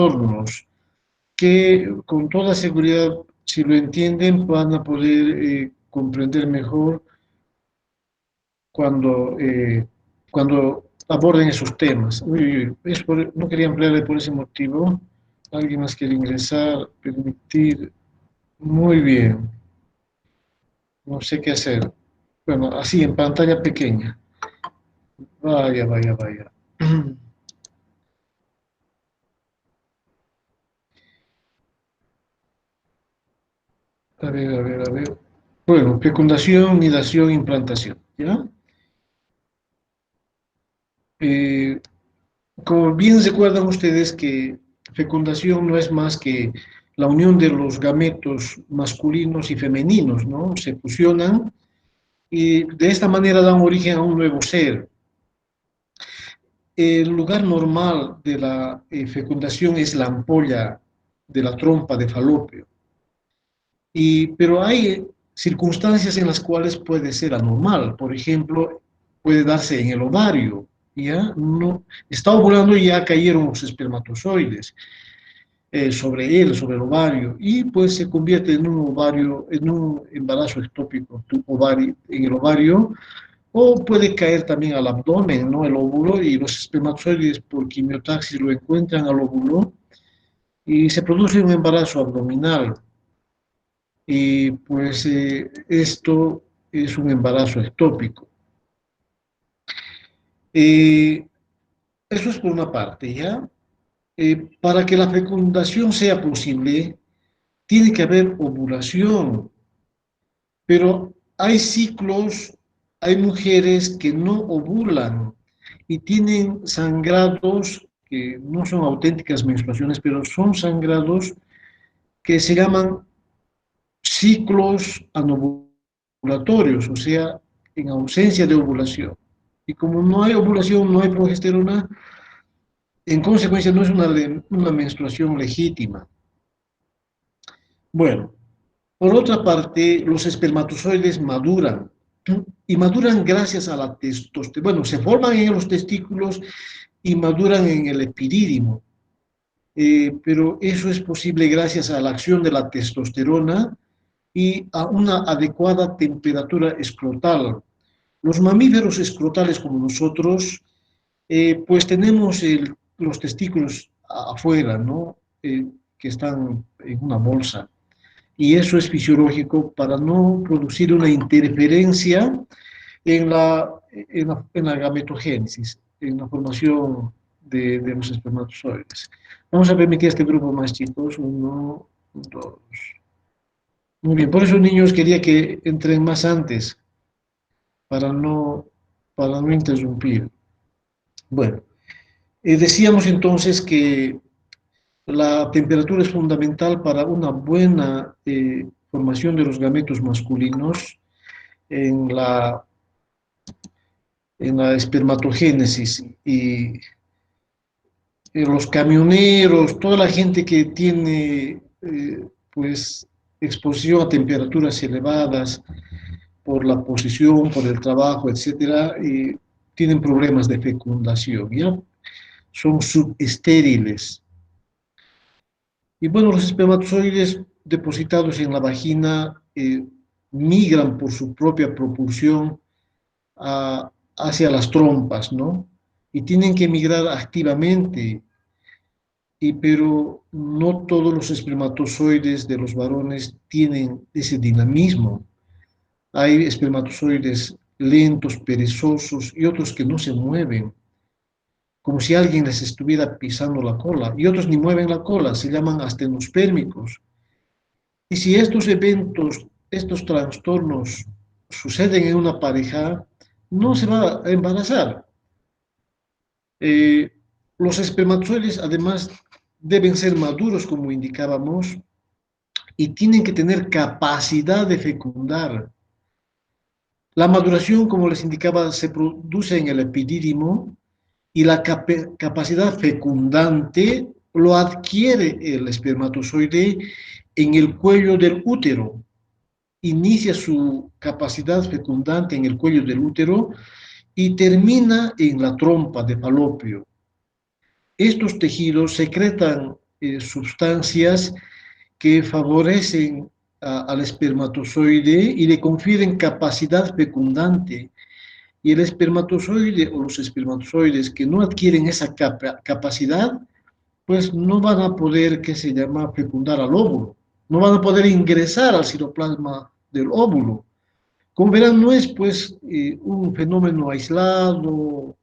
trastornos que con toda seguridad, si lo entienden, van a poder comprender mejor cuando aborden esos temas. Uy, uy, no quería emplearle por ese motivo. ¿Alguien más quiere ingresar? Permitir. Muy bien. No sé qué hacer. Bueno, así en pantalla pequeña. Vaya, vaya, vaya. A ver, a ver, a ver. Bueno, fecundación, nidación, implantación. ¿Ya? Eh, Como bien recuerdan ustedes que fecundación no es más que la unión de los gametos masculinos y femeninos, ¿no? Se fusionan y de esta manera dan origen a un nuevo ser. El lugar normal de la fecundación es la ampolla de la trompa de falopio, pero hay circunstancias en las cuales puede ser anormal. Por ejemplo, puede darse en el ovario, ¿ya? No, está ovulando y ya cayeron los espermatozoides sobre él, sobre el ovario, y pues se convierte en un ovario, en un embarazo ectópico en el ovario, o puede caer también al abdomen, ¿no? El óvulo y los espermatozoides por quimiotaxis lo encuentran al óvulo y se produce un embarazo abdominal. Y pues esto es un embarazo ectópico. Eh, Eso es por una parte, ¿ya? Para que la fecundación sea posible, tiene que haber ovulación, pero hay ciclos, hay mujeres que no ovulan y tienen sangrados que no son auténticas menstruaciones, pero son sangrados que se llaman ciclos anovulatorios, o sea, en ausencia de ovulación. Y como no hay ovulación, no hay progesterona, en consecuencia no es una menstruación legítima. Bueno, por otra parte, los espermatozoides maduran y maduran gracias a la testosterona. Bueno, se forman en los testículos y maduran en el epidídimo, pero eso es posible gracias a la acción de la testosterona y a una adecuada temperatura escrotal. Los mamíferos escrotales como nosotros, pues tenemos los testículos afuera, ¿no? Que están en una bolsa. Y eso es fisiológico para no producir una interferencia en la gametogénesis, en la formación de los espermatozoides. Vamos a permitir a este grupo más chicos, uno, dos. Muy bien, por eso niños quería que entren más antes, para no, para no interrumpir. Bueno, decíamos entonces que la temperatura es fundamental para una buena formación de los gametos masculinos en la espermatogénesis y los camioneros, toda la gente que tiene pues exposición a temperaturas elevadas por la posición, por el trabajo, etcétera, tienen problemas de fecundación, ¿ya? Son subestériles. Y bueno, los espermatozoides depositados en la vagina migran por su propia propulsión hacia las trompas, ¿no? Y tienen que migrar activamente, pero no todos los espermatozoides de los varones tienen ese dinamismo. Hay espermatozoides lentos, perezosos y otros que no se mueven, como si alguien les estuviera pisando la cola, y otros ni mueven la cola, se llaman astenospermicos. Y si estos eventos, estos trastornos suceden en una pareja, no se va a embarazar. Eh, los espermatozoides además deben ser maduros, como indicábamos, y tienen que tener capacidad de fecundar. La maduración, como les indicaba, se produce en el epidídimo y la capacidad fecundante lo adquiere el espermatozoide en el cuello del útero. Inicia su capacidad fecundante en el cuello del útero y termina en la trompa de falopio. Estos tejidos secretan sustancias que favorecen al espermatozoide y le confieren capacidad fecundante. Y el espermatozoide o los espermatozoides que no adquieren esa capacidad, pues no van a poder, ¿qué se llama?, fecundar al óvulo. No van a poder ingresar al citoplasma del óvulo. Como verán, no es pues un fenómeno aislado,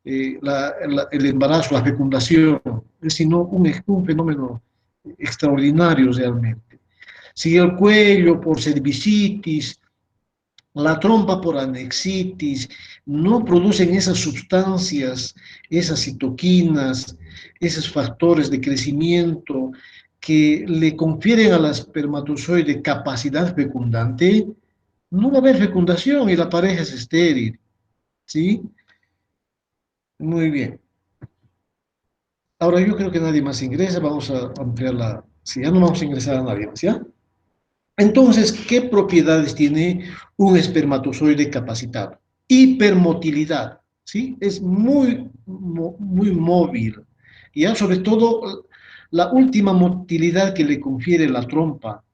el embarazo, la fecundación, sino un fenómeno extraordinario realmente. Si el cuello por cervicitis, la trompa por anexitis, no producen esas sustancias, esas citoquinas, esos factores de crecimiento que le confieren al espermatozoide capacidad fecundante, no va a haber fecundación y la pareja es estéril, ¿sí? Muy bien. Ahora yo creo que nadie más ingresa, vamos a ampliar la... Si ya no vamos a ingresar a nadie más, ¿ya? Entonces, ¿qué propiedades tiene un espermatozoide capacitado? Hipermotilidad, ¿sí? Es muy móvil. Ya, sobre todo, la última motilidad que le confiere la trompa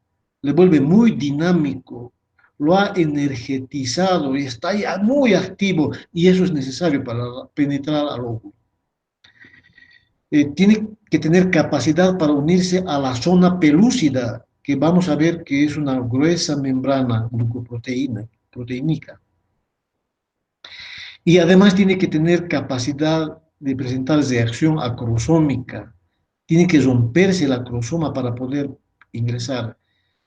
le vuelve muy dinámico, lo ha energetizado y está ya muy activo y eso es necesario para penetrar al óvulo. Tiene que tener capacidad para unirse a la zona pelúcida, que vamos a ver que es una gruesa membrana proteínica. Y además tiene que tener capacidad de presentar reacción acrosómica. Tiene que romperse la acrosoma para poder ingresar.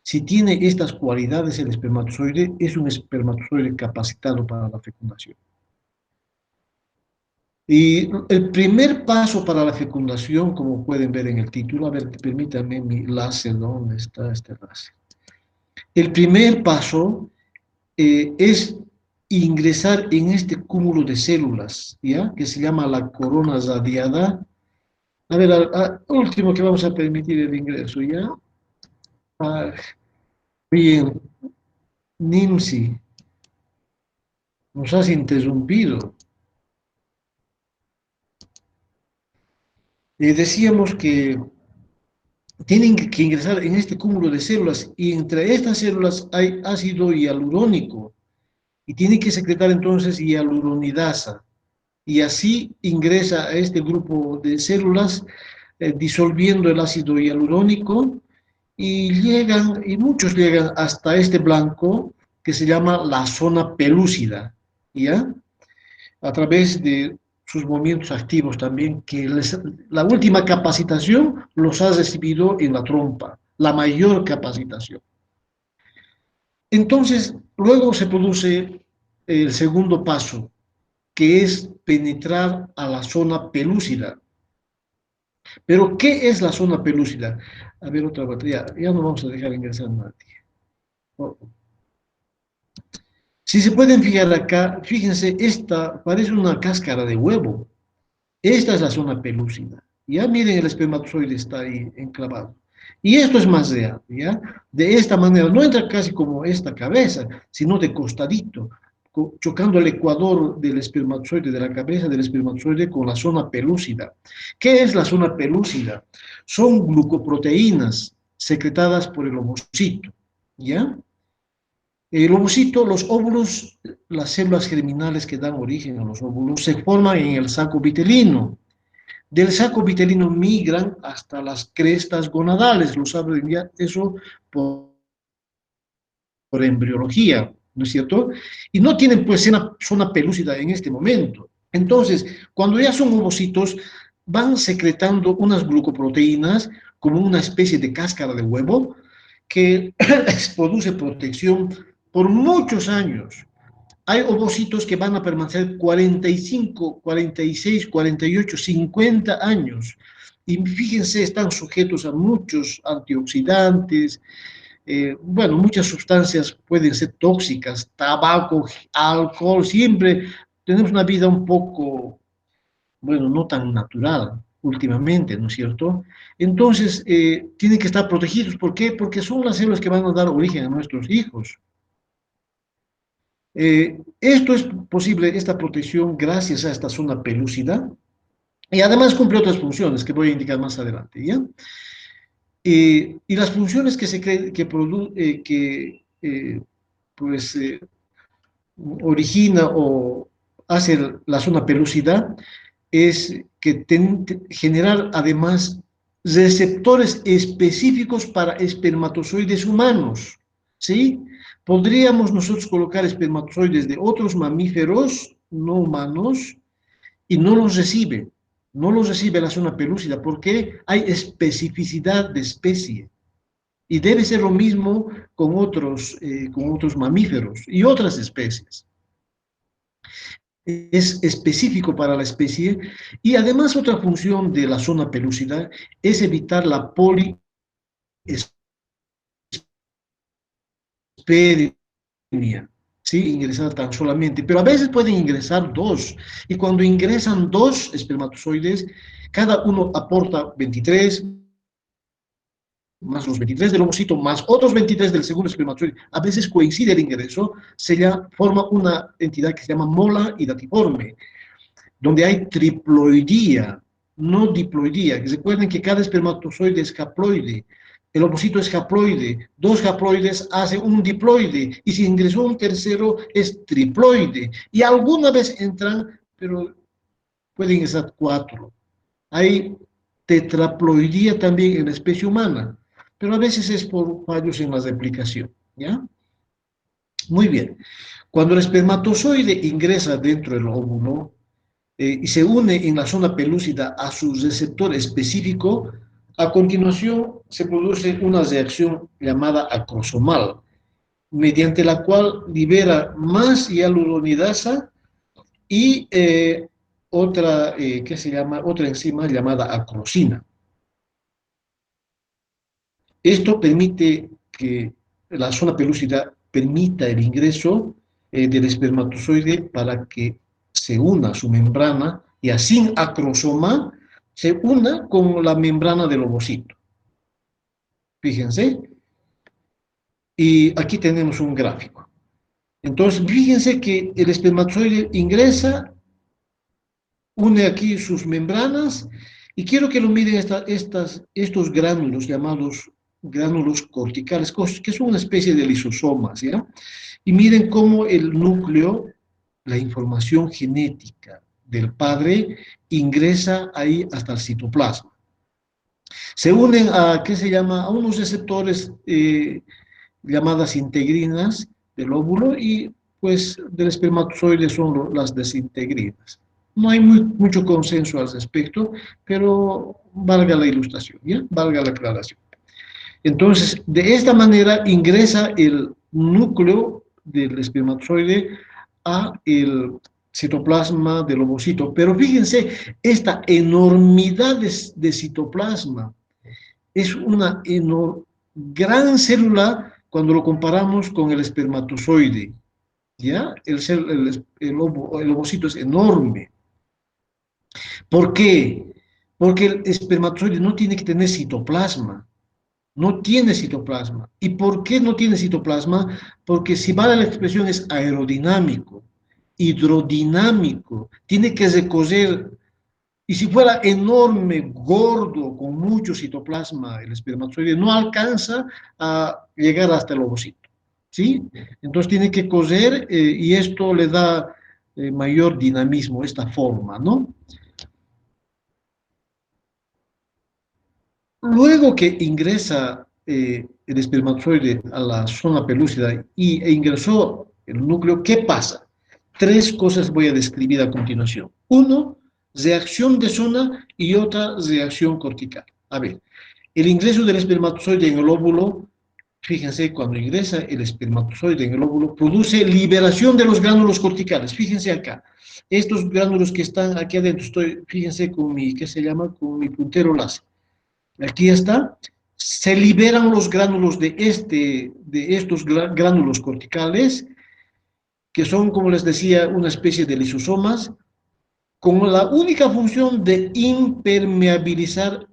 Si tiene estas cualidades el espermatozoide, es un espermatozoide capacitado para la fecundación. Y el primer paso para la fecundación, como pueden ver en el título, a ver, permítanme mi láser, ¿dónde está este láser? El primer paso es ingresar en este cúmulo de células, ¿ya? Que se llama la corona radiada. A ver, último que vamos a permitir el ingreso, ¿ya? Ah, bien, Nimsi, nos has interrumpido. Decíamos que tienen que ingresar en este cúmulo de células y entre estas células hay ácido hialurónico y tiene que secretar entonces hialuronidasa y así ingresa a este grupo de células disolviendo el ácido hialurónico y llegan, y muchos llegan hasta este blanco que se llama la zona pelúcida, ¿ya? A través de sus movimientos activos también, que la última capacitación los ha recibido en la trompa, la mayor capacitación. Entonces, luego se produce el segundo paso, que es penetrar a la zona pelúcida. Pero, ¿qué es la zona pelúcida? A ver, otra batería, ya no vamos a dejar ingresar a nadie. Oh. Si se pueden fijar acá, fíjense, esta parece una cáscara de huevo. Esta es la zona pelúcida. Ya miren, el espermatozoide está ahí enclavado. Y esto es más real, ¿ya? De esta manera, no entra casi como esta cabeza, sino de costadito, chocando el ecuador del espermatozoide, de la cabeza del espermatozoide con la zona pelúcida. ¿Qué es la zona pelúcida? Son glucoproteínas secretadas por el ovocito, ¿ya? El ovocito, los óvulos, las células germinales que dan origen a los óvulos, se forman en el saco vitelino. Del saco vitelino migran hasta las crestas gonadales, lo saben ya eso por embriología, ¿no es cierto? Y no tienen pues una zona pelúcida en este momento. Entonces, cuando ya son ovocitos, van secretando unas glucoproteínas como una especie de cáscara de huevo que produce protección por muchos años. Hay ovocitos que van a permanecer 45, 46, 48, 50 años. Y fíjense, están sujetos a muchos antioxidantes, bueno, muchas sustancias pueden ser tóxicas, tabaco, alcohol, siempre tenemos una vida un poco, bueno, no tan natural últimamente, ¿no es cierto? Entonces, tienen que estar protegidos. ¿Por qué? Porque son las células que van a dar origen a nuestros hijos. Esto es posible, esta protección, gracias a esta zona pelúcida, y además cumple otras funciones que voy a indicar más adelante, ¿ya? Y las funciones que se cree pues, origina o hace la zona pelúcida es que generar además receptores específicos para espermatozoides humanos, ¿sí? Podríamos nosotros colocar espermatozoides de otros mamíferos no humanos y no los recibe la zona pelúcida porque hay especificidad de especie. Y debe ser lo mismo con otros mamíferos y otras especies. Es específico para la especie y además otra función de la zona pelúcida es evitar la poliespermia, ¿sí? Ingresar tan solamente, pero a veces pueden ingresar dos y cuando ingresan dos espermatozoides, cada uno aporta 23 más los 23 del ovocito, más otros 23 del segundo espermatozoide, a veces coincide el ingreso, forma una entidad que se llama mola hidatiforme, donde hay triploidía, no diploidía. Recuerden que cada espermatozoide es haploide, el ovocito es haploide, dos haploides hacen un diploide, y si ingresó un tercero es triploide, y alguna vez entran, pero pueden ingresar cuatro. Hay tetraploidía también en la especie humana, pero a veces es por fallos en la replicación, ¿ya? Muy bien. Cuando el espermatozoide ingresa dentro del óvulo y se une en la zona pelúcida a su receptor específico, a continuación se produce una reacción llamada acrosomal, mediante la cual libera más hialuronidasa y otra enzima llamada acrosina. Esto permite que la zona pelúcida permita el ingreso del espermatozoide para que se una a su membrana y así acrosoma se una con la membrana del ovocito. Fíjense. Y aquí tenemos un gráfico. Entonces, fíjense que el espermatozoide ingresa, une aquí sus membranas, y quiero que lo miren estos gránulos llamados gránulos corticales, que son una especie de lisosomas, ¿ya? Y miren cómo el núcleo, la información genética del padre, ingresa ahí hasta el citoplasma. Se unen a, ¿qué se llama? A unos receptores llamadas integrinas del óvulo y pues del espermatozoide son las desintegrinas. No hay mucho consenso al respecto, pero valga la ilustración, ¿ya? Valga la aclaración. Entonces, de esta manera ingresa el núcleo del espermatozoide a el citoplasma del ovocito. Pero fíjense, esta enormidad de citoplasma es una gran célula cuando lo comparamos con el espermatozoide. ¿Ya? El ovocito es enorme. ¿Por qué? Porque el espermatozoide no tiene que tener citoplasma. No tiene citoplasma. ¿Y por qué no tiene citoplasma? Porque si vale la expresión es aerodinámico, hidrodinámico, tiene que recorrer, y si fuera enorme, gordo, con mucho citoplasma, el espermatozoide no alcanza a llegar hasta el ovocito, ¿sí? Entonces tiene que correr y esto le da mayor dinamismo, esta forma, ¿no? Luego que ingresa el espermatozoide a la zona pelúcida e ingresó el núcleo, ¿qué pasa? Tres cosas voy a describir a continuación. Uno, reacción de zona y otra, reacción cortical. A ver, el ingreso del espermatozoide en el óvulo, fíjense, cuando ingresa el espermatozoide en el óvulo, produce liberación de los gránulos corticales. Fíjense acá, estos gránulos que están aquí adentro, fíjense con mi, ¿qué se llama? Con mi puntero láser. Aquí está, se liberan los gránulos de estos gránulos corticales, que son, como les decía, una especie de lisosomas, con la única función de impermeabilizar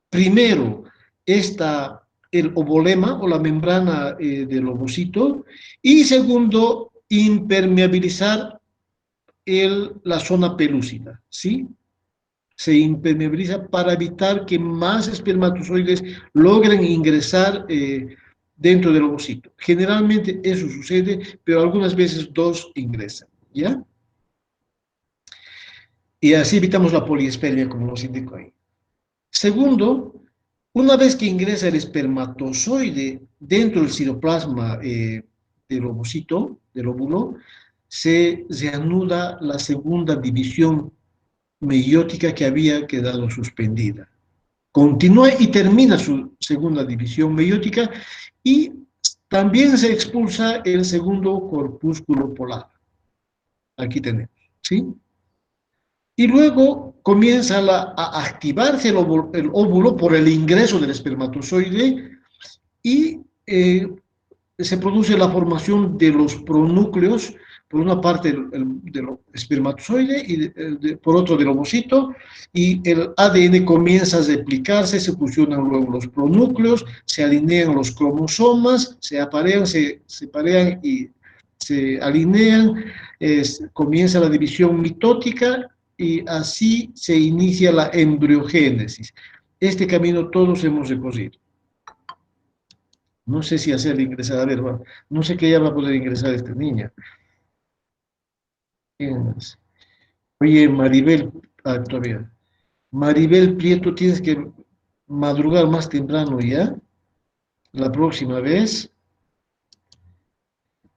primero el ovolema o la membrana del ovocito, y segundo, impermeabilizar la zona pelúcida, ¿sí? se impermeabiliza para evitar que más espermatozoides logren ingresar dentro del ovocito. Generalmente eso sucede, pero algunas veces dos ingresan, ¿ya? Y así evitamos la poliespermia, como nos indicó ahí. Segundo, una vez que ingresa el espermatozoide dentro del citoplasma del ovocito, del óvulo, se reanuda la segunda división meiótica que había quedado suspendida. Continúa y termina su segunda división meiótica y también se expulsa el segundo corpúsculo polar. Aquí tenemos, ¿sí? Y luego comienza a activarse el óvulo por el ingreso del espermatozoide y se produce la formación de los pronúcleos, por una parte del espermatozoide y por otro del ovocito, y el ADN comienza a replicarse, se fusionan luego los pronúcleos, se alinean los cromosomas, se aparean, se parean y se alinean, comienza la división mitótica y así se inicia la embriogénesis. Este camino todos hemos recorrido. No sé si hacerle ingresar, a ver, no sé qué ya va a poder ingresar esta niña. Oye, Maribel, todavía. Maribel Prieto, tienes que madrugar más temprano ya, la próxima vez.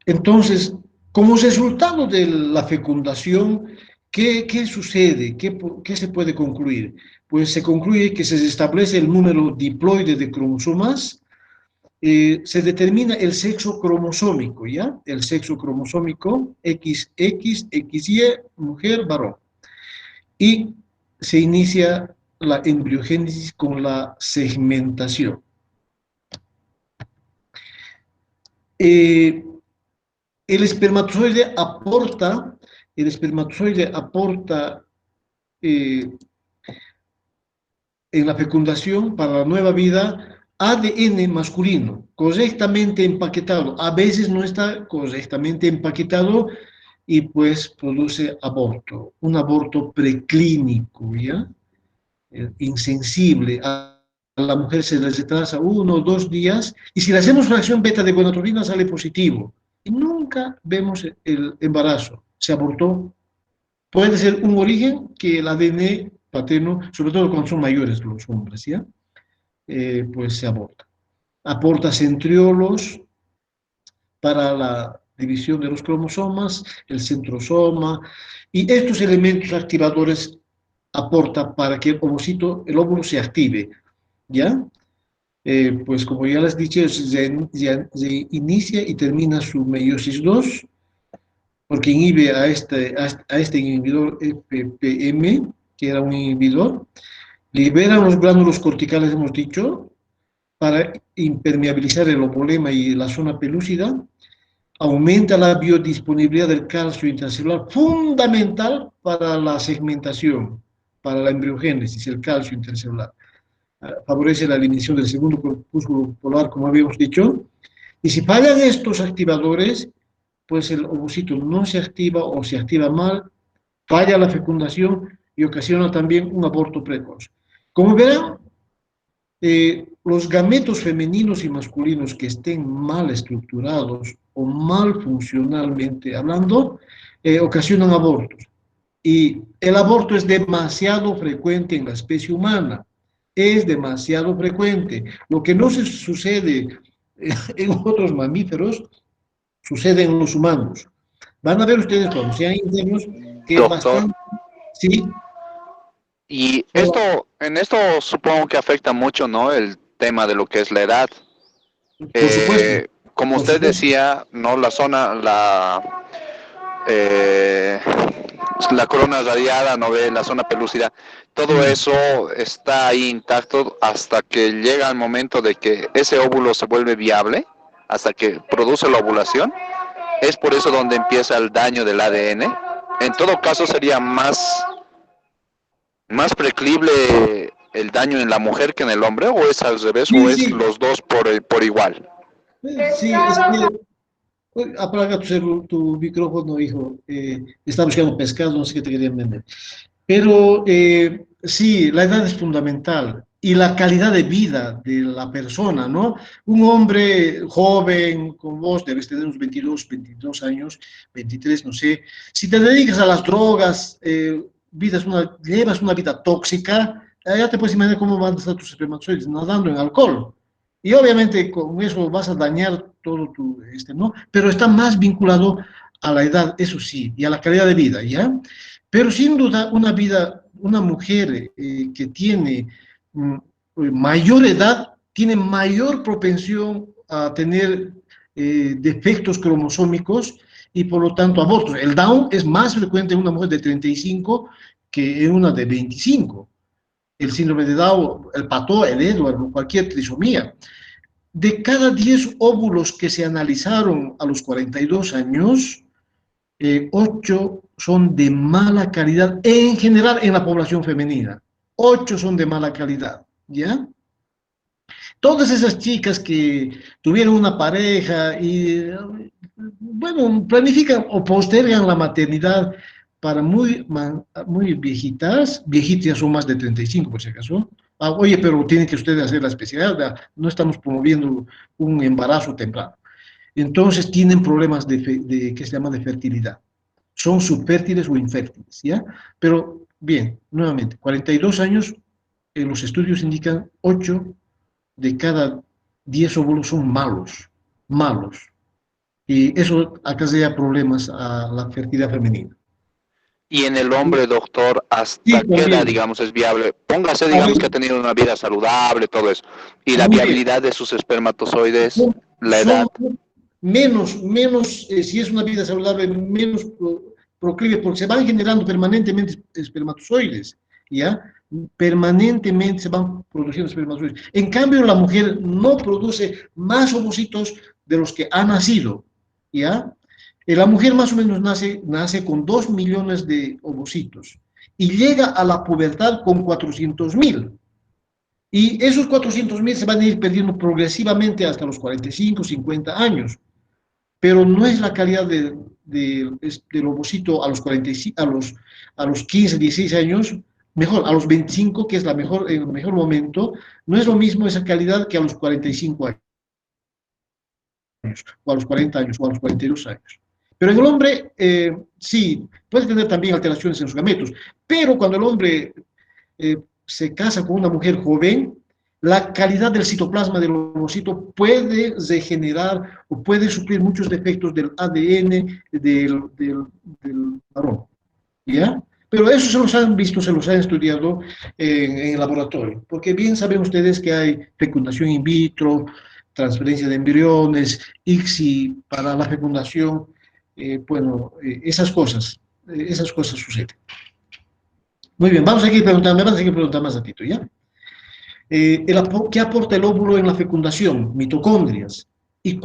Entonces, como resultado de la fecundación, ¿qué sucede? ¿Qué se puede concluir? Pues se concluye que se establece el número diploide de cromosomas, se determina el sexo cromosómico, ¿ya? El sexo cromosómico XX, XY, mujer, varón. Y se inicia la embriogénesis con la segmentación. Eh, el espermatozoide aporta eh, en la fecundación para la nueva vida ADN masculino, correctamente empaquetado. A veces no está correctamente empaquetado y pues produce aborto, un aborto preclínico, ¿ya? Insensible. A la mujer se le retrasa 1 o 2 días y si le hacemos fracción beta de gonadotrina sale positivo. Y nunca vemos el embarazo, se abortó. Puede ser un origen que el ADN paterno, sobre todo cuando son mayores los hombres, ¿ya? Pues se aborta. Aporta centriolos para la división de los cromosomas, el centrosoma, y estos elementos activadores aporta para que el óvulo se active, ¿ya? Pues como ya les dije, se inicia y termina su meiosis 2 porque inhibe a este inhibidor FPM, que era un inhibidor, libera los glándulos corticales, hemos dicho, para impermeabilizar el ovolema y la zona pelúcida, aumenta la biodisponibilidad del calcio intracelular, fundamental para la segmentación, para la embriogénesis, el calcio intracelular. Favorece la eliminación del segundo corpúsculo polar, como habíamos dicho, y si fallan estos activadores, pues el ovocito no se activa o se activa mal, falla la fecundación y ocasiona también un aborto precoz. Como verán, los gametos femeninos y masculinos que estén mal estructurados o mal funcionalmente hablando, ocasionan abortos. Y el aborto es demasiado frecuente en la especie humana, es demasiado frecuente. Lo que no se sucede en otros mamíferos, sucede en los humanos. Van a ver ustedes cuando sean internos que es Doctor, bastante, sí, y solo, en esto supongo que afecta mucho, ¿no? El tema de lo que es la edad. por supuesto, Como por usted supuesto. decía, ¿no? Eh, la corona radiada, ¿no ve? La zona pelúcida, todo Mm. eso está ahí intacto hasta que llega el momento de que ese óvulo se vuelve viable, hasta que produce la ovulación. Es por eso donde empieza el daño del ADN. En todo caso sería más preclible el daño en la mujer que en el hombre, o es al revés, o Sí, es sí, los dos por igual. sí, es que apaga tu micrófono, hijo. Está buscando pescado, no sé qué te querían vender. Pero Sí, la edad es fundamental y la calidad de vida de la persona, ¿no? Un hombre joven, con vos, debes tener unos 22 años, 23, no sé. Si te dedicas a las drogas, llevas una vida tóxica, ya te puedes imaginar cómo van a estar tus espermatozoides nadando en alcohol. Y obviamente con eso vas a dañar todo tu, ¿no? Pero está más vinculado a la edad, eso sí, y a la calidad de vida, ¿ya? Pero sin duda, una mujer que tiene mayor edad, tiene mayor propensión a tener defectos cromosómicos y por lo tanto abortos. El Down es más frecuente en una mujer de 35 que en una de 25. El síndrome de Down, el Pató, el Edward, cualquier trisomía. De cada 10 óvulos que se analizaron a los 42 años, 8 son de mala calidad en general en la población femenina. 8 son de mala calidad, ¿ya? Todas esas chicas que tuvieron una pareja y, bueno, planifican o postergan la maternidad para muy viejitas, viejitas ya son más de 35 por si acaso. Oye, pero tienen que ustedes hacer la especialidad, ¿verdad? No estamos promoviendo un embarazo temprano. Entonces tienen problemas que se llama de fertilidad. Son subfértiles o infértiles, ¿ya? Pero, bien, nuevamente, 42 años, los estudios indican 8 de cada 10 óvulos son malos, malos. Y eso acarrea problemas a la fertilidad femenina. Y en el hombre, doctor, Sí, ¿hasta qué edad, también. digamos, es viable? Póngase, A digamos, ver, que ha tenido una vida saludable, todo eso. Y la muy bien. viabilidad de sus espermatozoides, la Son edad. menos, si es una vida saludable, menos proclive, porque se van generando permanentemente espermatozoides, ¿ya? Permanentemente se van produciendo espermatozoides. En cambio, la mujer no produce más ovocitos de los que ha nacido, ¿ya? La mujer más o menos nace con 2 millones de ovocitos y llega a la pubertad con 400.000. Y esos 400.000 se van a ir perdiendo progresivamente hasta los 45, 50 años, pero no es la calidad del ovocito a los 45, a los 15, 16 años, mejor, a los 25, que es el mejor momento, no es lo mismo esa calidad que a los 45 años, o a los 40 años, o a los 42 años. Pero en el hombre, sí, puede tener también alteraciones en sus gametos, pero cuando el hombre se casa con una mujer joven, la calidad del citoplasma del ovocito puede regenerar o puede suplir muchos defectos del ADN del varón, ¿ya? Pero eso se los han visto, se los han estudiado en el laboratorio, porque bien saben ustedes que hay fecundación in vitro, transferencia de embriones, ICSI para la fecundación, bueno, esas cosas suceden. Muy bien, vamos a seguir preguntando, me van a seguir preguntando más ratito, ¿ya? ¿Qué aporta el óvulo en la fecundación? Mitocondrias. Y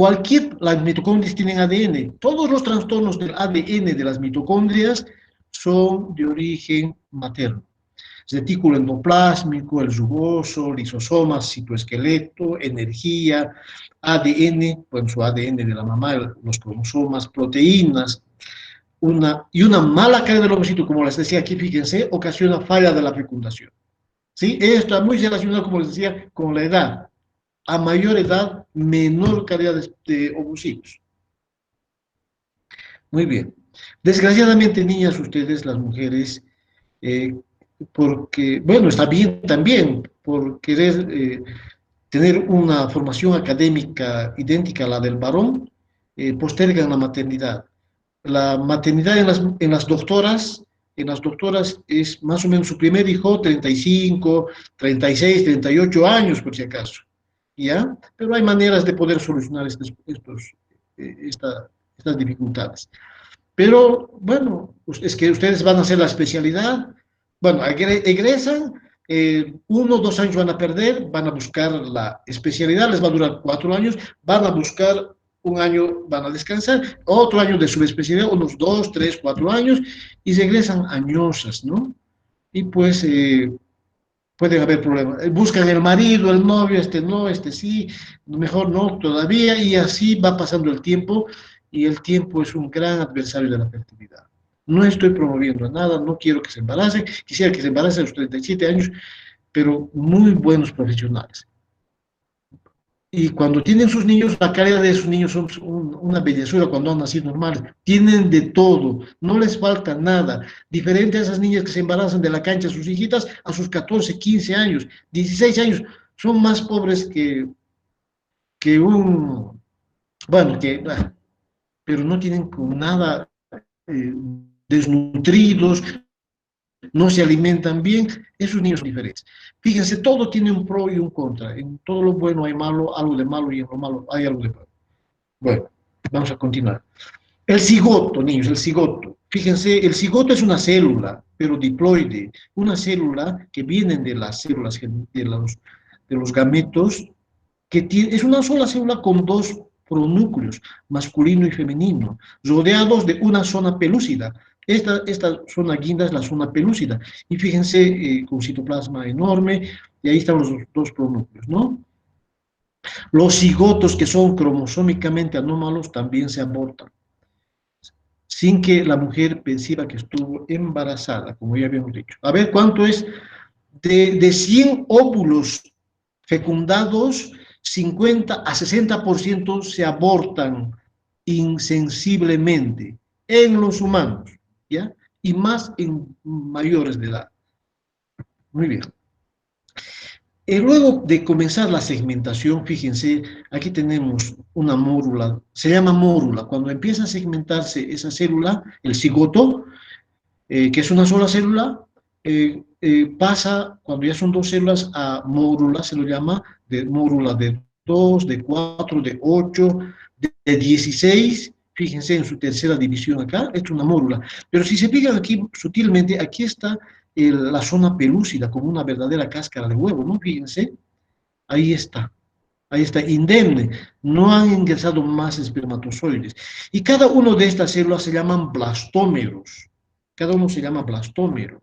las mitocondrias tienen ADN. Todos los trastornos del ADN de las mitocondrias son de origen materno. Retículo endoplásmico, el rugoso, lisosomas, citoesqueleto, energía, ADN, bueno, su ADN de la mamá, los cromosomas, proteínas, una mala calidad del ovocito, como les decía aquí, fíjense, ocasiona falla de la fecundación. ¿Sí? Esto está muy relacionado, como les decía, con la edad. A mayor edad, menor calidad de ovocitos. Muy bien. Desgraciadamente, niñas, ustedes, las mujeres, eh, porque, bueno, está bien también, por querer tener una formación académica idéntica a la del varón, postergan la maternidad. La maternidad en las doctoras es más o menos su primer hijo, 35, 36, 38 años, por si acaso, ¿ya? Pero hay maneras de poder solucionar estas dificultades. Pero, bueno, es que ustedes van a hacer la especialidad, bueno, egresan, 1 o 2 años van a perder, van a buscar la especialidad, les va a durar 4 años, van a buscar 1 año, van a descansar, otro año de subespecialidad, unos 2, 3, 4 años, y regresan añosas, ¿no? Y pues pueden haber problemas. Buscan el marido, el novio, este no, este sí, mejor no todavía, y así va pasando el tiempo, y el tiempo es un gran adversario de la fertilidad. No estoy promoviendo nada, no quiero que se embaracen, quisiera que se embaracen a los 37 años, pero muy buenos profesionales. Y cuando tienen sus niños, la calidad de sus niños son una bellezura cuando han nacido normales. Tienen de todo, no les falta nada. Diferente a esas niñas que se embarazan de la cancha, sus hijitas, a sus 14, 15 años, 16 años, son más pobres que un, bueno, pero no tienen con nada, eh, desnutridos, no se alimentan bien, esos niños son diferentes. Fíjense, todo tiene un pro y un contra. En todo lo bueno hay malo, algo de malo, y en lo malo hay algo de malo. Bueno, vamos a continuar. El cigoto, niños, el cigoto. Fíjense, el cigoto es una célula, pero diploide, una célula que viene de las células, de los gametos, que tiene, es una sola célula con dos pronúcleos, masculino y femenino, rodeados de una zona pelúcida. Esta zona guinda es la zona pelúcida. Y fíjense, con citoplasma enorme, y ahí están los dos pronúcleos, ¿no? Los cigotos que son cromosómicamente anómalos también se abortan, sin que la mujer perciba que estuvo embarazada, como ya habíamos dicho. A ver, ¿cuánto es? De 100 óvulos fecundados, 50 a 60% se abortan insensiblemente en los humanos, ¿ya? Y más en mayores de edad. Muy bien. Y luego de comenzar la segmentación, fíjense, aquí tenemos una mórula, se llama mórula. Cuando empieza a segmentarse esa célula, el cigoto, que es una sola célula, pasa, cuando ya son dos células, a mórula, se lo llama, de mórula de 2, de 4, de 8, de 16, fíjense en su tercera división acá, es una mórula. Pero si se fijan aquí sutilmente, aquí está la zona pelúcida, como una verdadera cáscara de huevo, ¿no? Fíjense, ahí está. Ahí está, indemne. No han ingresado más espermatozoides. Y cada uno de estas células se llaman blastómeros. Cada uno se llama blastómero.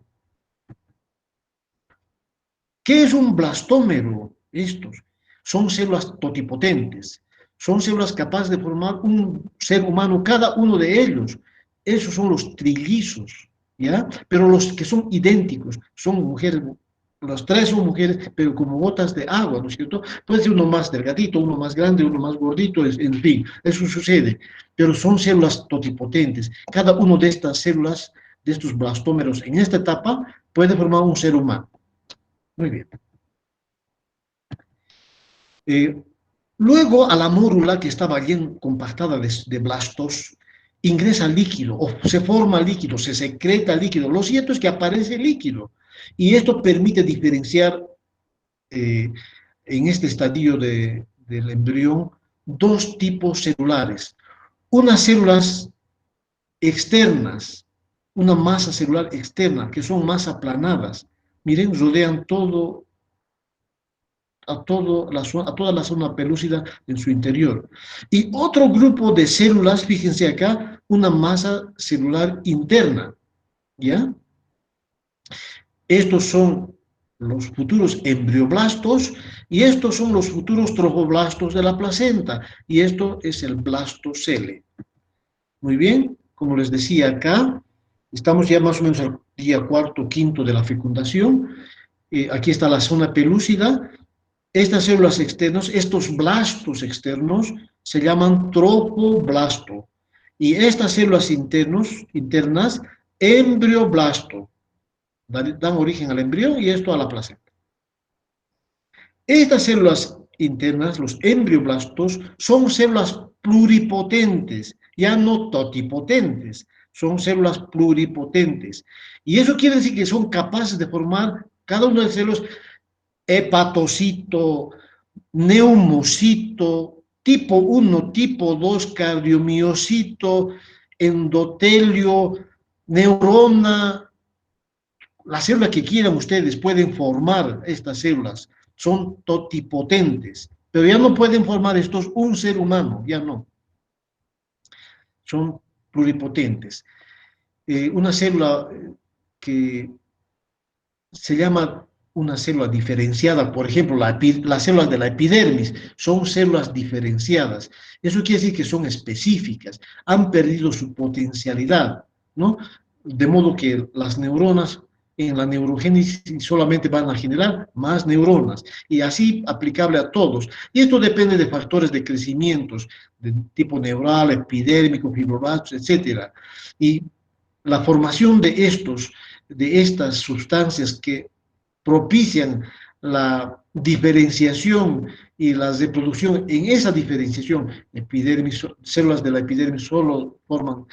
¿Qué es un blastómero? Estos son células totipotentes. Son células capaces de formar un ser humano, cada uno de ellos. Esos son los trillizos, ¿ya? Pero los que son idénticos, son mujeres, los tres son mujeres, pero como gotas de agua, ¿no es cierto? Puede ser uno más delgadito, uno más grande, uno más gordito, en fin, eso sucede. Pero son células totipotentes. Cada uno de estas células, de estos blastómeros, en esta etapa, puede formar un ser humano. Muy bien. Eh, Luego a la mórula, que estaba bien compactada de blastos, ingresa líquido, o se forma líquido, se secreta líquido. Lo cierto es que aparece líquido. Y esto permite diferenciar, eh, en este estadio del embrión, dos tipos celulares. Unas células externas, una masa celular externa, que son más aplanadas. Miren, rodean todo a toda la zona pelúcida en su interior. Y otro grupo de células, fíjense acá, una masa celular interna, ¿ya? Estos son los futuros embrioblastos y estos son los futuros trofoblastos de la placenta y esto es el blastocele. Muy bien, como les decía acá, estamos ya más o menos al día cuarto, quinto de la fecundación. Aquí está la zona pelúcida. Estas células externas, estos blastos externos, se llaman tropoblasto. Y estas células internas, embrioblasto. Dan origen al embrión y esto a la placenta. Estas células internas, los embrioblastos, son células pluripotentes, ya no totipotentes, son células pluripotentes. Y eso quiere decir que son capaces de formar cada una de las células hepatocito, neumocito, tipo 1, tipo 2, cardiomiocito, endotelio, neurona, la célula que quieran ustedes pueden formar estas células, son totipotentes, pero ya no pueden formar estos un ser humano, ya no, son pluripotentes. Una célula que se llama una célula diferenciada, por ejemplo, las células de la epidermis son células diferenciadas. Eso quiere decir que son específicas, han perdido su potencialidad, ¿no? de modo que las neuronas en la neurogénesis solamente van a generar más neuronas, y así aplicable a todos. Y esto depende de factores de crecimiento, de tipo neural, epidérmico, fibroblastos, etcétera. Y la formación de estas sustancias que propician la diferenciación y la reproducción, en esa diferenciación, epidermis, células de la epidermis solo forman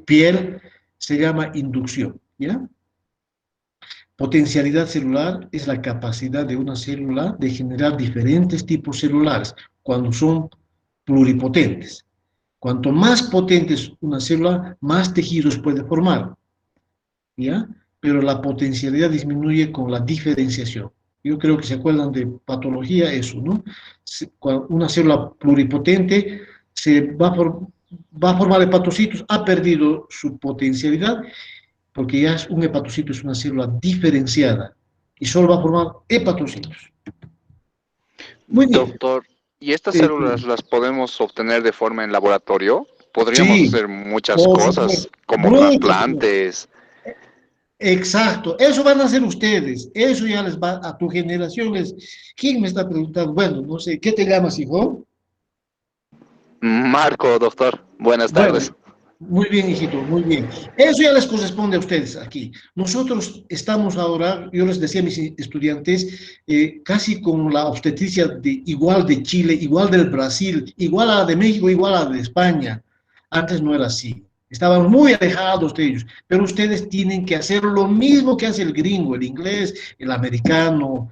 piel, se llama inducción, ¿ya? Potencialidad celular es la capacidad de una célula de generar diferentes tipos celulares cuando son pluripotentes. Cuanto más potente es una célula, más tejidos puede formar, ¿ya? Pero la potencialidad disminuye con la diferenciación. Yo creo que se acuerdan de patología, eso, ¿no? Una célula pluripotente va a formar hepatocitos, ha perdido su potencialidad, porque ya un hepatocito es una célula diferenciada y solo va a formar hepatocitos. Muy bien. Doctor, ¿y estas Eh, células las podemos obtener de forma en laboratorio? Podríamos sí, hacer muchas por cosas, supuesto. como Muchas, muchas. trasplantes. Exacto, eso van a hacer ustedes, eso ya les va a tu generación. ¿Quién me está preguntando? Bueno, no sé, ¿qué te llamas, hijo? Marco, doctor, buenas Bueno, tardes. muy bien, hijito, muy bien. Eso ya les corresponde a ustedes aquí. Nosotros estamos ahora, yo les decía a mis estudiantes, casi con la obstetricia igual de Chile, igual del Brasil, igual a la de México, igual a la de España. Antes no era así. Estaban muy alejados de ellos, pero ustedes tienen que hacer lo mismo que hace el gringo, el inglés, el americano,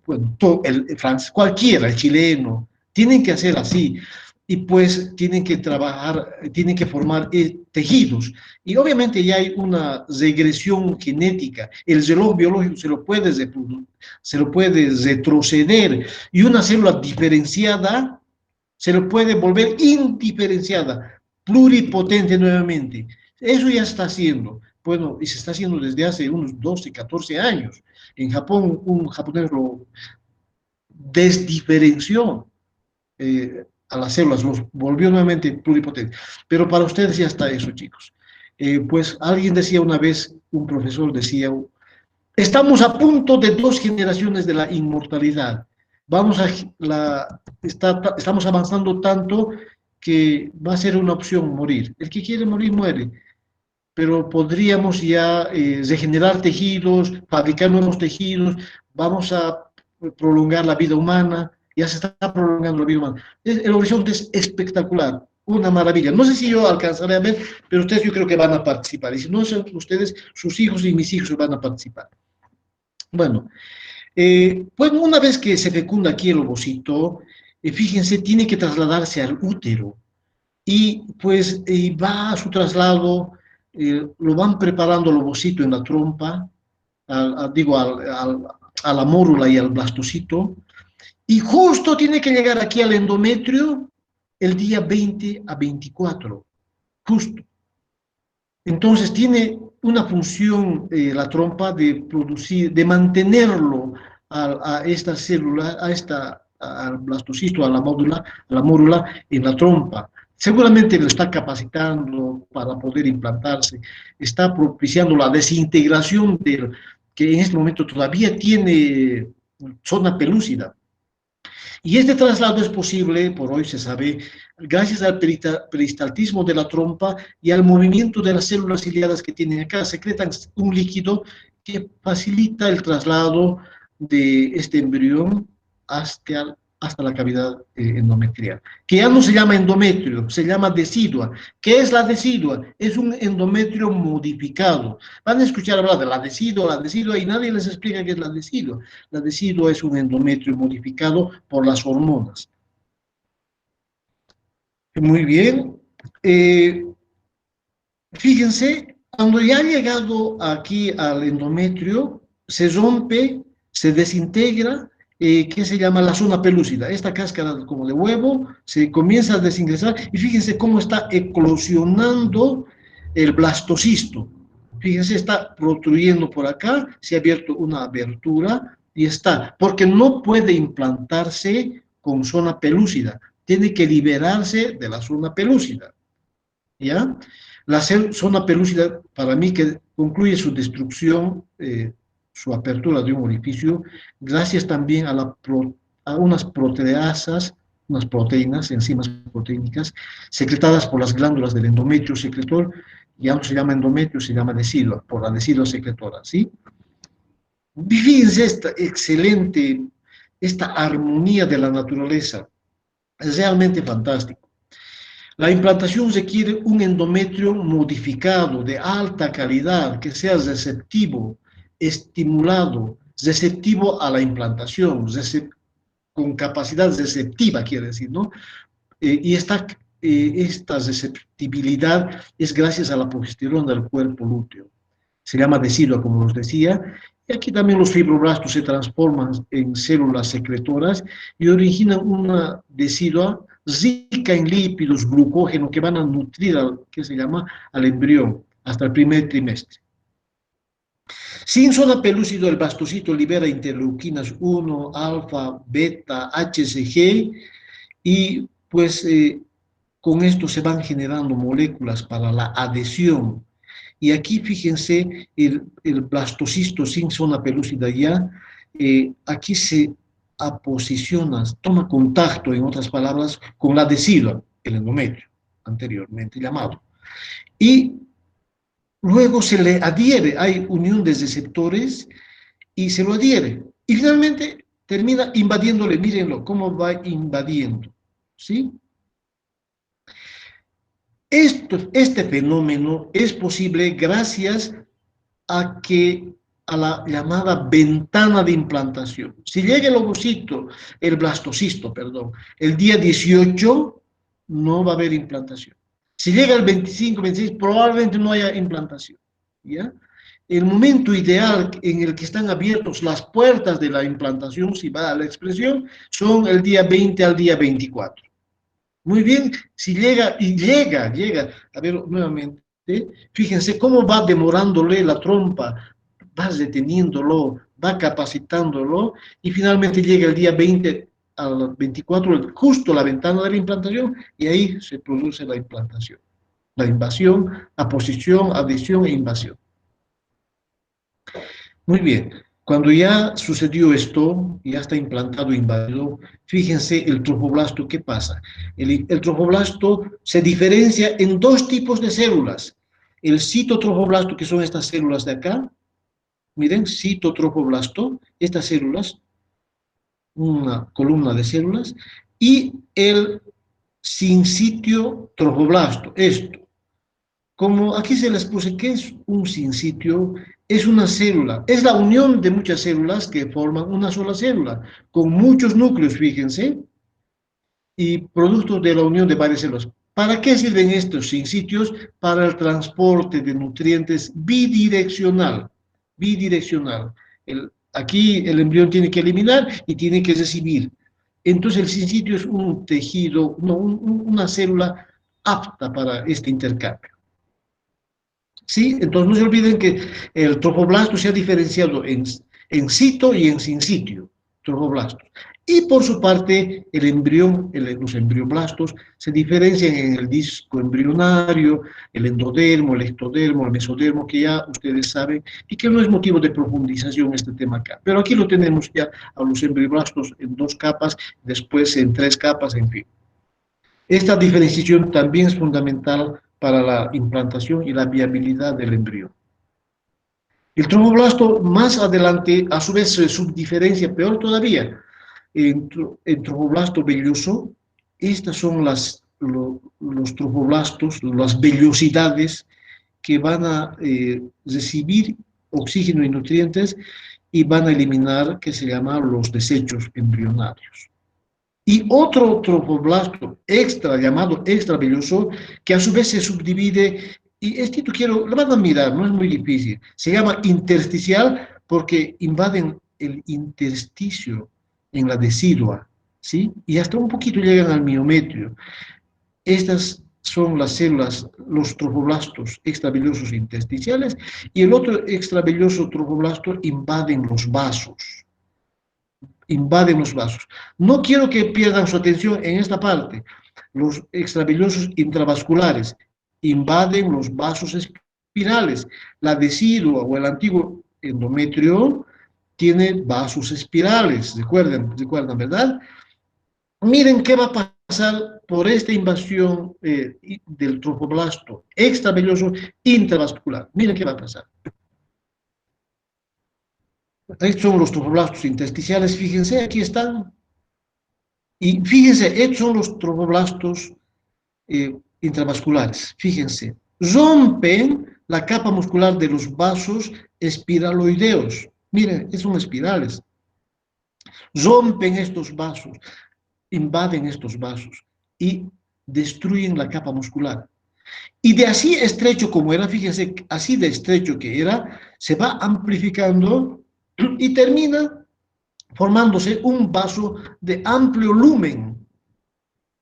bueno, el francés, cualquiera, el chileno. Tienen que hacer así y pues tienen que trabajar, tienen que formar tejidos. Y obviamente ya hay una regresión genética. El reloj biológico se lo puede retroceder, y una célula diferenciada se lo puede volver indiferenciada, pluripotente nuevamente. Eso ya está haciendo. Bueno, y se está haciendo desde hace unos 12, 14 años. En Japón, un japonés lo desdiferenció a las células, los volvió nuevamente pluripotentes. Pero para ustedes ya está eso, chicos. Pues alguien decía una vez, un profesor decía, estamos a punto de 2 generaciones de la inmortalidad. Estamos avanzando tanto que va a ser una opción morir. El que quiere morir, muere. Pero podríamos ya regenerar tejidos, fabricar nuevos tejidos, vamos a prolongar la vida humana, ya se está prolongando la vida humana. El horizonte es espectacular, una maravilla. No sé si yo alcanzaré a ver, pero ustedes yo creo que van a participar. Y si no son ustedes, sus hijos y mis hijos van a participar. Bueno, bueno, una vez que se fecunda aquí el ovocito, fíjense, tiene que trasladarse al útero. Y pues va a su traslado, lo van preparando el ovocito en la trompa, a la mórula y al blastocito, y justo tiene que llegar aquí al endometrio el día 20 a 24, justo. Entonces tiene una función la trompa de producir, de mantenerlo a esta célula, al blastocito, a la mórula en la trompa. Seguramente lo está capacitando para poder implantarse, está propiciando la desintegración que en este momento todavía tiene zona pelúcida. Y este traslado es posible, por hoy se sabe, gracias al peristaltismo de la trompa y al movimiento de las células ciliadas que tienen acá. Secretan un líquido que facilita el traslado de este embrión hasta la cavidad endometrial, que ya no se llama endometrio, se llama decidua. ¿Qué es la decidua? Es un endometrio modificado. Van a escuchar hablar de la decidua, y nadie les explica qué es la decidua. La decidua es un endometrio modificado por las hormonas. Muy bien. Fíjense, cuando ya ha llegado aquí al endometrio, se rompe, se desintegra, ¿qué se llama? La zona pelúcida. Esta cáscara como de huevo se comienza a desingresar, y fíjense cómo está eclosionando el blastocisto. Fíjense, está protruiendo por acá, se ha abierto una abertura y está, porque no puede implantarse con zona pelúcida, tiene que liberarse de la zona pelúcida, ¿ya? La zona pelúcida, para mí, que concluye su destrucción, su apertura de un orificio, gracias también a unas proteasas, unas proteínas, enzimas proteínicas, secretadas por las glándulas del endometrio secretor. Ya no se llama endometrio, se llama decidua, por la decidua secretora, ¿sí? Fíjense esta excelente, esta armonía de la naturaleza, es realmente fantástico. La implantación requiere un endometrio modificado de alta calidad, que sea receptivo, estimulado, receptivo a la implantación, con capacidad receptiva, quiere decir, ¿no? Y esta receptibilidad es gracias a la progesterona del cuerpo lúteo. Se llama decidua, como os decía, y aquí también los fibroblastos se transforman en células secretoras y originan una decidua rica en lípidos, glucógeno, que van a nutrir ¿qué se llama? Al embrión hasta el primer trimestre. Sin zona pelúcido, el blastocito libera interleuquinas 1, alfa, beta, HCG, y pues con esto se van generando moléculas para la adhesión. Y aquí fíjense, el blastocisto sin zona pelúcida ya, aquí se aposiciona, toma contacto, en otras palabras, con la decidua, el endometrio, anteriormente llamado. Y luego se le adhiere, hay unión de receptores y se lo adhiere. Y finalmente termina invadiéndole, mírenlo, cómo va invadiendo, ¿sí? Este fenómeno es posible gracias a la llamada ventana de implantación. Si llega el blastocisto, perdón, el día 18, no va a haber implantación. Si llega el 25, 26, probablemente no haya implantación, ¿ya? El momento ideal en el que están abiertas las puertas de la implantación, si va a la expresión, son el día 20 al día 24. Muy bien, si llega, a ver nuevamente, fíjense cómo va demorándole la trompa, va deteniéndolo, va capacitándolo, y finalmente llega el día 20 al 24, justo la ventana de la implantación, y ahí se produce la implantación, la invasión, aposición, adhesión e invasión. Muy bien, cuando ya sucedió esto, ya está implantado, invadido, fíjense el trofoblasto, ¿qué pasa? El trofoblasto se diferencia en dos tipos de células. El citotrofoblasto, que son estas células de acá, miren, citotrofoblasto, estas células, una columna de células, y el sincitio trofoblasto, esto. Como aquí se les puse, ¿qué es un sincitio? Es una célula, es la unión de muchas células que forman una sola célula, con muchos núcleos, fíjense, y productos de la unión de varias células. ¿Para qué sirven estos sincitios? Para el transporte de nutrientes bidireccional. Bidireccional. Aquí el embrión tiene que eliminar y tiene que recibir. Entonces el sincitio es un tejido, no, una célula apta para este intercambio. ¿Sí? Entonces no se olviden que el trofoblasto se ha diferenciado en cito y en sincitio, trofoblastos. Y por su parte, el embrión, los embrioblastos, se diferencian en el disco embrionario, el endodermo, el ectodermo, el mesodermo, que ya ustedes saben, y que no es motivo de profundización este tema acá. Pero aquí lo tenemos ya a los embrioblastos en 2 capas, después en 3 capas, en fin. Esta diferenciación también es fundamental para la implantación y la viabilidad del embrión. El trofoblasto más adelante, a su vez, se subdiferencia, peor todavía, en trofoblasto velloso. Estas son los trofoblastos, las vellosidades que van a recibir oxígeno y nutrientes y van a eliminar, que se llaman los desechos embrionarios. Y otro trofoblasto extra, llamado extravelloso, que a su vez se subdivide, y este lo van a mirar, no es muy difícil, se llama intersticial porque invaden el intersticio en la decidua, ¿sí? Y hasta un poquito llegan al miometrio. Estas son las células, los trofoblastos extravellosos intersticiales, y el otro extravelloso trofoblasto invaden los vasos. No quiero que pierdan su atención en esta parte, los extravellosos intravasculares. invaden los vasos espirales. La decidua o el antiguo endometrio tiene vasos espirales, recuerdan, ¿verdad? Miren qué va a pasar por esta invasión del tromboblasto extravelloso intravascular. Miren qué va a pasar. Estos son los tromboblastos intersticiales, fíjense, aquí están. Y fíjense, estos son los tromboblastos intravasculares. Fíjense, rompen la capa muscular de los vasos espiraloideos. Miren, son espirales. Rompen estos vasos, invaden estos vasos y destruyen la capa muscular. Y de así estrecho como era, fíjense, así de estrecho que era, se va amplificando y termina formándose un vaso de amplio lumen,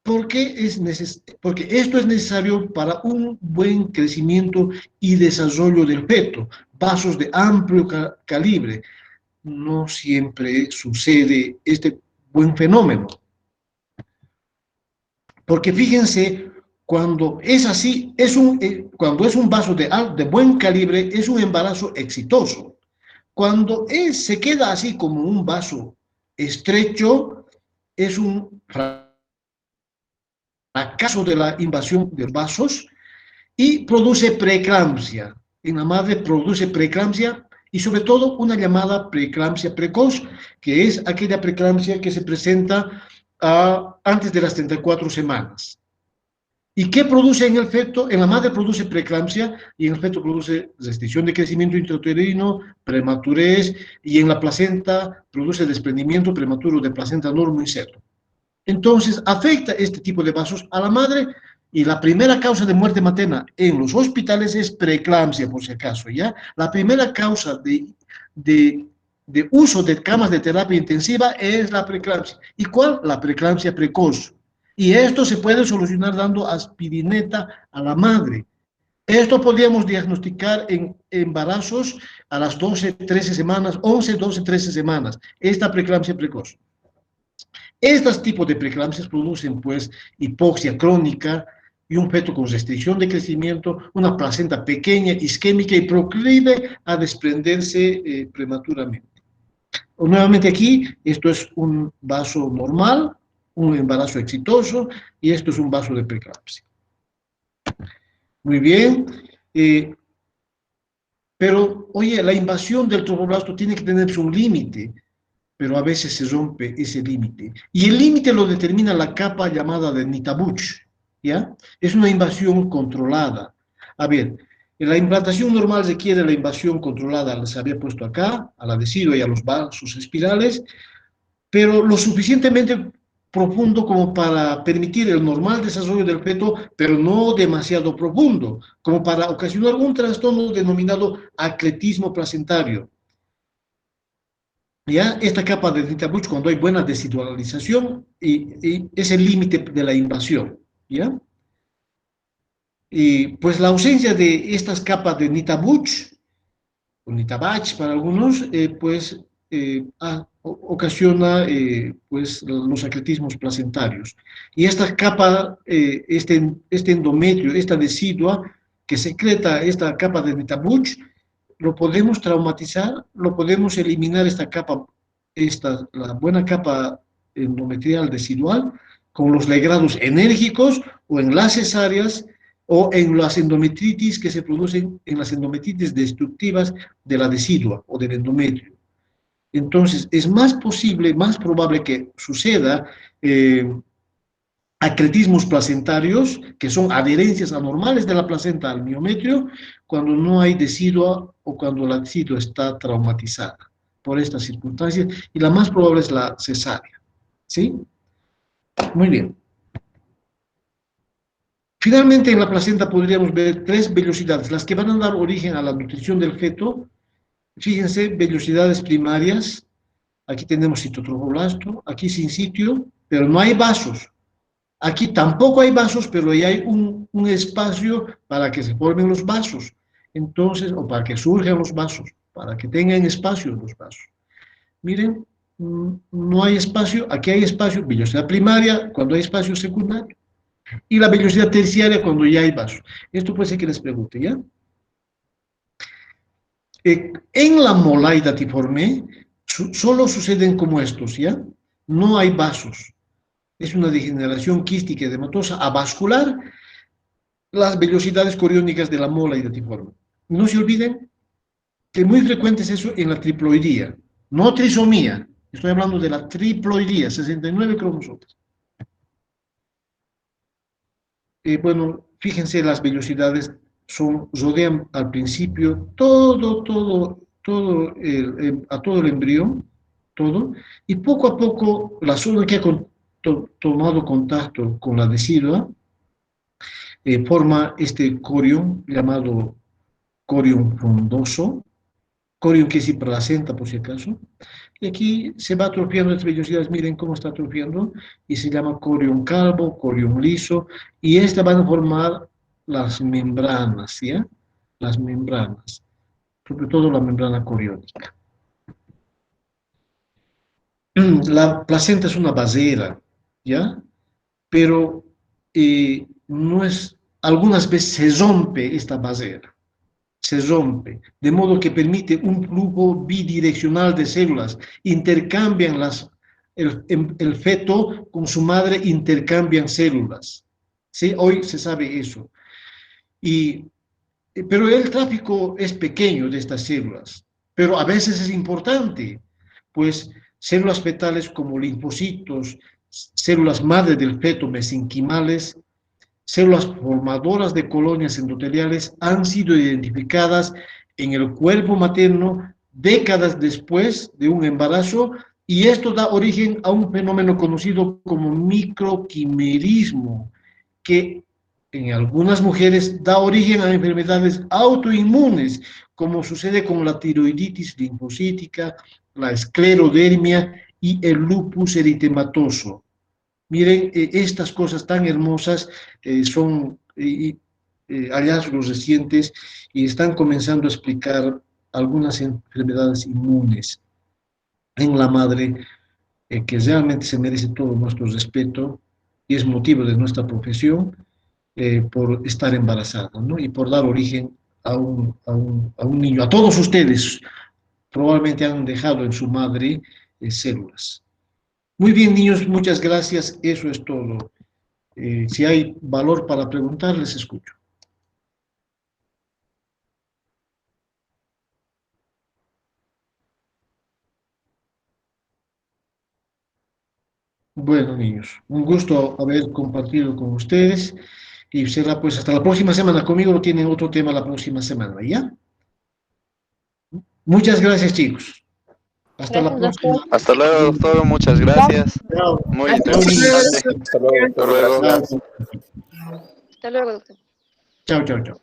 porque esto es necesario para un buen crecimiento y desarrollo del feto, vasos de amplio calibre. No siempre sucede este buen fenómeno, porque fíjense, cuando es así, cuando es un vaso de buen calibre, es un embarazo exitoso. Cuando se queda así como un vaso estrecho, es un fracaso de la invasión de vasos y produce preeclampsia. En la madre produce preeclampsia y sobre todo una llamada preeclampsia precoz, que es aquella preeclampsia que se presenta antes de las 34 semanas. ¿Y qué produce en el feto? En la madre produce preeclampsia y en el feto produce restricción de crecimiento intrauterino, prematurez, y en la placenta produce desprendimiento prematuro de placenta normoinserto. Entonces, afecta este tipo de vasos a la madre y la primera causa de muerte materna en los hospitales es preeclampsia, por si acaso, ¿ya? La primera causa de uso de camas de terapia intensiva es la preeclampsia. ¿Y cuál? La preeclampsia precoz. Y esto se puede solucionar dando aspirineta a la madre. Esto podríamos diagnosticar en embarazos a las 12, 13 semanas, 11, 12, 13 semanas, esta preeclampsia precoz. Estos tipos de preeclampsias producen, pues, hipoxia crónica y un feto con restricción de crecimiento, una placenta pequeña, isquémica y proclive a desprenderse prematuramente. Nuevamente aquí, esto es un vaso normal, un embarazo exitoso, y esto es un vaso de preeclampsia. Muy bien, pero oye, la invasión del tromboblasto tiene que tener un límite, pero a veces se rompe ese límite. Y el límite lo determina la capa llamada de Nitabuch, ¿ya? Es una invasión controlada. A ver, en la implantación normal requiere la invasión controlada, se había puesto acá, a la decidua y a los vasos espirales, pero lo suficientemente profundo como para permitir el normal desarrollo del feto, pero no demasiado profundo, como para ocasionar un trastorno denominado acletismo placentario. ¿Ya? Esta capa de Nitabuch, cuando hay buena desidualización, y es el límite de la invasión. ¿Ya? Y pues la ausencia de estas capas de Nitabuch, o Nitabach para algunos, pues ocasiona pues los acretismos placentarios. Y esta capa, este endometrio, esta decidua que secreta esta capa de Nitabuch, lo podemos traumatizar, lo podemos eliminar esta capa, la buena capa endometrial decidual, con los legrados enérgicos o en las cesáreas o en las endometritis que se producen en las endometritis destructivas de la decidua o del endometrio. Entonces, es más posible, más probable que suceda acretismos placentarios, que son adherencias anormales de la placenta al miometrio, cuando no hay decidua o cuando la decidua está traumatizada por estas circunstancias, y la más probable es la cesárea. ¿Sí? Muy bien. Finalmente, en la placenta podríamos ver tres vellosidades, las que van a dar origen a la nutrición del feto. Fíjense, vellosidades primarias, aquí tenemos citotromboblasto, aquí sin sitio, pero no hay vasos. Aquí tampoco hay vasos, pero ahí hay un espacio para que se formen los vasos. Entonces, o para que surjan los vasos, para que tengan espacio los vasos. Miren, no hay espacio, aquí hay espacio, vellosidad primaria, cuando hay espacio secundario. Y la vellosidad terciaria cuando ya hay vasos. Esto puede ser que les pregunte, ¿ya? En la mola hidatiforme solo suceden como estos, ¿ya? No hay vasos. Es una degeneración quística edematosa avascular, las vellosidades coriónicas de la mola hidatiforme. No se olviden que muy frecuente es eso en la triploidía, no trisomía. Estoy hablando de la triploidía, 69 cromosomas. Bueno, fíjense, las vellosidades rodean al principio a todo el embrión, todo, y poco a poco la zona que ha tomado contacto con la decidua forma este corión llamado corión frondoso, corión que es placenta por si acaso, y aquí se va atrofiando estas vellosidades, miren cómo está atrofiando, y se llama corión calvo, corión liso, y estas van a formar las membranas, ¿ya? Las membranas, sobre todo la membrana coriónica. La placenta es una basera, ¿ya? Pero no es, algunas veces se rompe esta basera, se rompe, de modo que permite un flujo bidireccional de células, intercambian el feto con su madre, intercambian células. ¿Sí? Hoy se sabe eso. Pero el tráfico es pequeño de estas células, pero a veces es importante, pues células fetales como linfocitos, células madre del feto mesenquimales, células formadoras de colonias endoteliales han sido identificadas en el cuerpo materno décadas después de un embarazo y esto da origen a un fenómeno conocido como microquimerismo, que en algunas mujeres da origen a enfermedades autoinmunes, como sucede con la tiroiditis linfocítica, la esclerodermia y el lupus eritematoso. Miren, estas cosas tan hermosas son hallazgos recientes y están comenzando a explicar algunas enfermedades inmunes en la madre que realmente se merece todo nuestro respeto y es motivo de nuestra profesión por estar embarazada, ¿no? Y por dar origen a un niño. A todos ustedes probablemente han dejado en su madre células. Muy bien, niños, muchas gracias. Eso es todo. Si hay valor para preguntar, les escucho. Bueno, niños, un gusto haber compartido con ustedes y será pues hasta la próxima semana. Conmigo tienen otro tema la próxima semana, ¿ya? Muchas gracias, chicos. Hasta la Gracias, próxima. doctor. Hasta luego, doctor. Muchas gracias. Chao. Muy Hasta Chao, niños. interesante. Hasta luego, Hasta doctor. luego. Gracias. Chao, Hasta luego, doctor. chao, chao.